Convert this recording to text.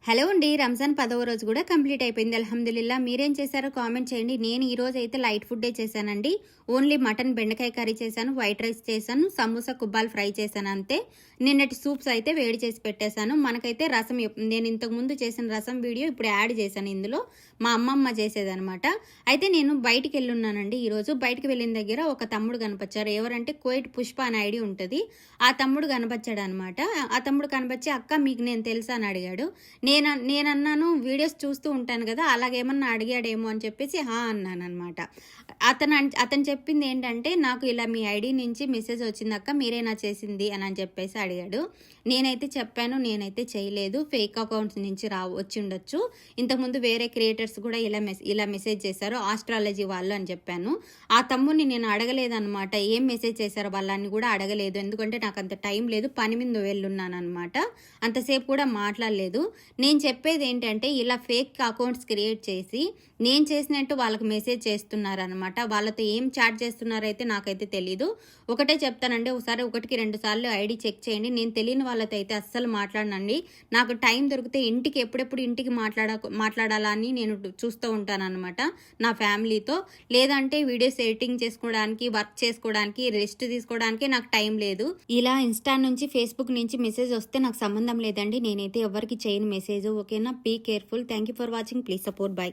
Hello అండి. రంజాన్ 10వ రోజు కూడా కంప్లీట్ అయిపోయింది. అల్హమ్దులిల్లా. మీరేం చేశారో కామెంట్ చేయండి. నేను ఈ రోజు అయితే లైట్ ఫుడ్డే చేశానండి. ఓన్లీ మటన్ బెండకాయ కర్రీ చేశాను, వైట్ రైస్ చేశాను, సమోసా కుబ్బాలు ఫ్రై చేశాను అంతే. నిన్నటి సూప్స్ అయితే వేడి చేసి పెట్టేశాను. మనకైతే రసం నేను ఇంతకుముందు చేసిన రసం వీడియో ఇప్పుడు యాడ్ చేశాను ఇందులో. మా అమ్మమ్మ చేసేదనమాట. అయితే నేను బయటికి వెళ్ళున్నానండి ఈరోజు. బయటికి వెళ్ళిన దగ్గర ఒక తమ్ముడు కనిపించారు. ఎవరంటే కోయిట్ పుష్ప అని ఐడి ఉంటుంది. ఆ తమ్ముడు కనిపించాడు అనమాట. ఆ తమ్ముడు కనిపించి అక్క మీకు నేను తెలుసా అని అడిగాడు. నేనన్నాను వీడియోస్ చూస్తూ ఉంటాను కదా, అలాగేమన్నా అడిగాడేమో అని చెప్పేసి అన్నాను అనమాట. అతను చెప్పింది ఏంటంటే, నాకు ఇలా మీ ఐడి నుంచి మెసేజ్ వచ్చింది అక్క, మీరేనా చేసింది అని చెప్పేసి అడిగాడు. నేనైతే చెప్పాను, నేనైతే చేయలేదు, ఫేక్ అకౌంట్స్ నుంచి వచ్చి ఉండొచ్చు. ఇంతకుముందు వేరే క్రియేటర్స్ కూడా ఇలా మెసేజ్ చేశారు, ఆస్ట్రాలజీ వాళ్ళు అని చెప్పాను. ఆ తమ్ముడిని నేను అడగలేదన్నమాట, ఏం మెసేజ్ చేశారో వాళ్ళని కూడా అడగలేదు. ఎందుకంటే నాకు అంత టైం లేదు, పని మీద వెళ్ళున్నాను అనమాట. అంతసేపు కూడా మాట్లాడలేదు. నేను చెప్పేది ఏంటంటే, ఇలా ఫేక్ అకౌంట్స్ క్రియేట్ చేసి నేను చేసినట్టు వాళ్ళకి మెసేజ్ చేస్తున్నారనమాట. వాళ్ళతో ఏం చాట్ చేస్తున్నారైతే నాకైతే తెలీదు. ఒకటే చెప్తానండి, ఒకసారి 1-2 సార్లు ఐడి చెక్ చేయండి. నేను తెలియని వాళ్ళతో అయితే అస్సలు మాట్లాడనండి. నాకు టైం దొరికితే ఎప్పుడెప్పుడు ఇంటికి మాట్లాడాలని నేను చూస్తూ ఉంటానన్నమాట నా ఫ్యామిలీతో. లేదంటే వీడియోస్ ఎడిటింగ్ చేసుకోవడానికి, వర్క్ చేసుకోవడానికి, రెస్ట్ తీసుకోవడానికి నాకు టైం లేదు. ఇలా ఇన్స్టా నుంచి, ఫేస్బుక్ నుంచి మెసేజ్ వస్తే నాకు సంబంధం లేదండి. నేనైతే ఎవరికి చేయను మెసేజ్. ఓకేనా? Be careful. Thank you for watching. Please support. By.